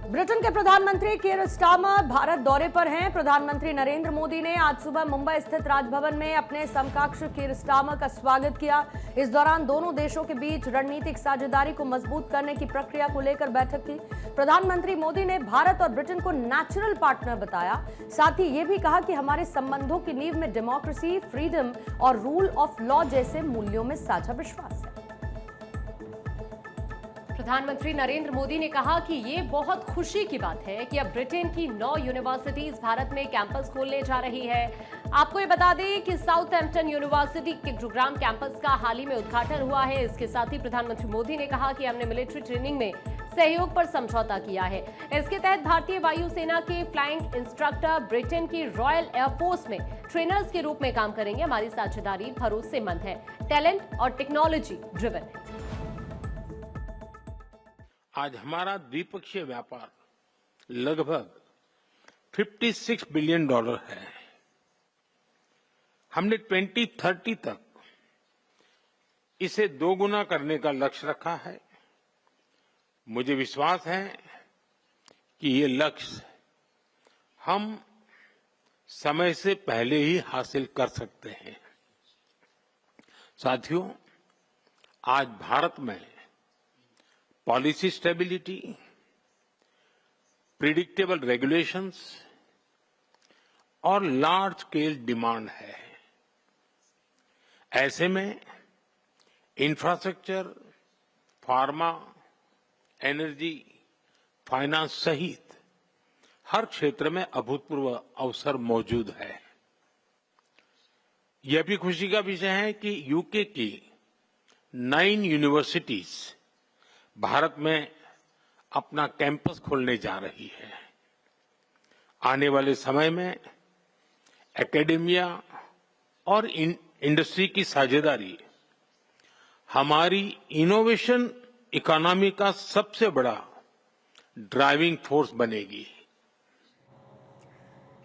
Britain के प्रधानमंत्री कीर Starmer Bharat दौरे पर हैं। प्रधानमंत्री नरेंद्र मोदी ने आज सुबह मुंबई स्थित राजभवन में अपने समकक्ष कीर स्टारमर का स्वागत किया। इस दौरान दोनों देशों के बीच रणनीतिक साझेदारी को मजबूत करने की प्रक्रिया को लेकर बैठक की। प्रधानमंत्री मोदी ने भारत और ब्रिटेन को नेचुरल पार्टनर बताया। साथ ही ये भी कहा कि हमारे संबंधों की नींव में डेमोक्रेसी, फ्रीडम और रूल ऑफ लॉ जैसे मूल्यों में साझा विश्वास है। प्रधानमंत्री नरेंद्र मोदी ने कहा कि ये बहुत खुशी की बात है कि अब ब्रिटेन की 9 यूनिवर्सिटीज भारत में कैंपस खोलने जा रही है। आपको ये बता दें कि साउथहैम्पटन यूनिवर्सिटी के गुरुग्राम कैंपस का हाल ही में उद्घाटन हुआ है। इसके साथ ही प्रधानमंत्री मोदी ने कहा कि हमने मिलिट्री ट्रेनिंग में सहयोग पर समझौता किया है। इसके तहत भारतीय वायुसेना के फ्लाइंग इंस्ट्रक्टर ब्रिटेन की रॉयल एयरफोर्स में ट्रेनर्स के रूप में काम करेंगे। हमारी साझेदारी भरोसेमंद है, टैलेंट और टेक्नोलॉजी ड्रिवन है। आज हमारा द्विपक्षीय व्यापार लगभग 56 बिलियन डॉलर है। हमने 2030 तक इसे दोगुना करने का लक्ष्य रखा है। मुझे विश्वास है कि ये लक्ष्य हम समय से पहले ही हासिल कर सकते हैं। साथियों, आज भारत में पॉलिसी स्टेबिलिटी, प्रिडिक्टेबल रेगुलेशंस और लार्ज स्केल डिमांड है। ऐसे में इंफ्रास्ट्रक्चर, फार्मा, एनर्जी, फाइनेंस सहित हर क्षेत्र में अभूतपूर्व अवसर मौजूद है। यह भी खुशी का विषय है कि यूके की 9 यूनिवर्सिटीज भारत में अपना कैंपस खोलने जा रही है। आने वाले समय में एकेडेमिया और इंडस्ट्री की साझेदारी हमारी इनोवेशन इकोनॉमी का सबसे बड़ा ड्राइविंग फोर्स बनेगी।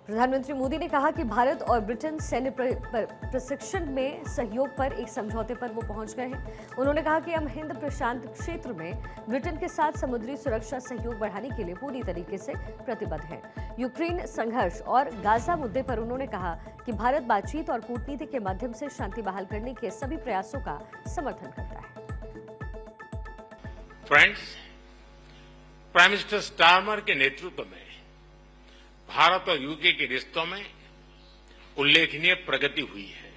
प्रधानमंत्री मोदी ने कहा कि भारत और ब्रिटेन सैन्य प्रशिक्षण में सहयोग पर एक समझौते पर वो पहुंच गए हैं। उन्होंने कहा कि हम हिंद प्रशांत क्षेत्र में ब्रिटेन के साथ समुद्री सुरक्षा सहयोग बढ़ाने के लिए पूरी तरीके से प्रतिबद्ध है। यूक्रेन संघर्ष और गाजा मुद्दे पर उन्होंने कहा कि भारत बातचीत और कूटनीति के माध्यम से शांति बहाल करने के सभी प्रयासों का समर्थन करता है। फ्रेंड्स, प्राइम मिनिस्टर स्टारमर के नेतृत्व में भारत और यूके के रिश्तों में उल्लेखनीय प्रगति हुई है।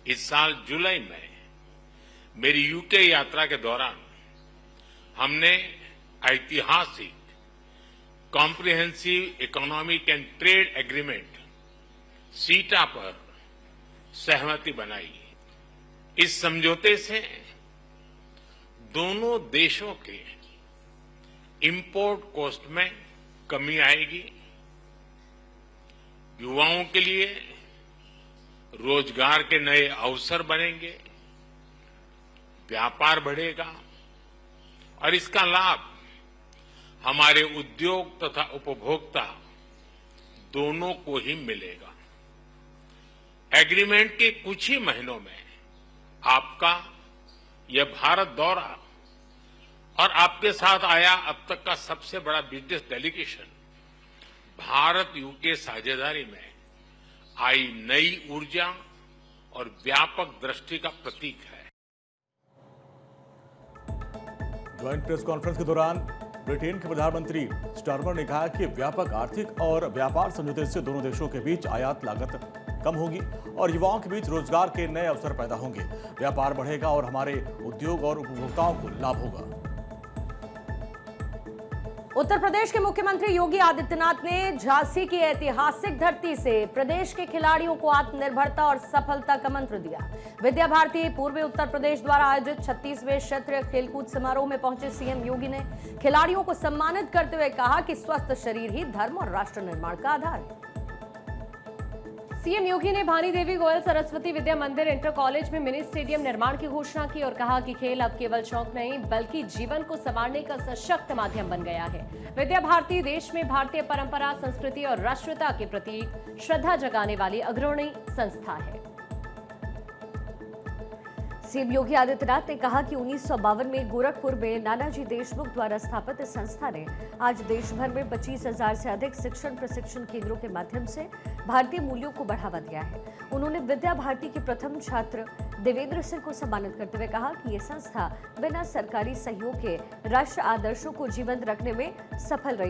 इस साल जुलाई में मेरी यूके यात्रा के दौरान हमने ऐतिहासिक comprehensive economic and trade agreement सीटा पर सहमति बनाई। इस समझौते से दोनों देशों के इंपोर्ट कॉस्ट में कमी आएगी, युवाओं के लिए रोजगार के नए अवसर बनेंगे, व्यापार बढ़ेगा और इसका लाभ हमारे उद्योग तथा उपभोक्ता दोनों को ही मिलेगा। एग्रीमेंट के कुछ ही महीनों में आपका यह भारत दौरा और आपके साथ आया अब तक का सबसे बड़ा बिजनेस डेलीगेशन भारत यूके साझेदारी में आई नई ऊर्जा और व्यापक दृष्टि का प्रतीक है। ज्वाइंट प्रेस कॉन्फ्रेंस के दौरान ब्रिटेन के प्रधानमंत्री स्टारमर ने कहा कि व्यापक आर्थिक और व्यापार समझौते से दोनों देशों के बीच आयात लागत कम होगी और युवाओं के बीच रोजगार के नए अवसर पैदा होंगे, व्यापार बढ़ेगा और हमारे उद्योग और उपभोक्ताओं को लाभ होगा। उत्तर प्रदेश के मुख्यमंत्री योगी आदित्यनाथ ने झांसी की ऐतिहासिक धरती से प्रदेश के खिलाड़ियों को आत्मनिर्भरता और सफलता का मंत्र दिया। विद्या भारती पूर्वी उत्तर प्रदेश द्वारा आयोजित 36वें क्षेत्रीय खेलकूद समारोह में पहुंचे सीएम योगी ने खिलाड़ियों को सम्मानित करते हुए कहा कि स्वस्थ शरीर ही धर्म और राष्ट्र निर्माण का आधार है। सीएम योगी ने भानी देवी गोयल सरस्वती विद्या मंदिर इंटर कॉलेज में मिनी स्टेडियम निर्माण की घोषणा की और कहा कि खेल अब केवल शौक नहीं बल्कि जीवन को संवारने का सशक्त माध्यम बन गया है। विद्या भारती देश में भारतीय परंपरा, संस्कृति और राष्ट्रीयता के प्रति श्रद्धा जगाने वाली अग्रणी संस्था है। सीएम योगी आदित्यनाथ ने कहा कि 1952 में गोरखपुर में नानाजी देशमुख द्वारा स्थापित इस संस्था ने आज देश भर में 25,000 से अधिक शिक्षण प्रशिक्षण केंद्रों के माध्यम से भारतीय मूल्यों को बढ़ावा दिया है। उन्होंने विद्या भारती के प्रथम छात्र देवेंद्र सिंह को सम्मानित करते हुए कहा कि ये संस्था बिना सरकारी सहयोग के राष्ट्र आदर्शों को जीवंत रखने में सफल रही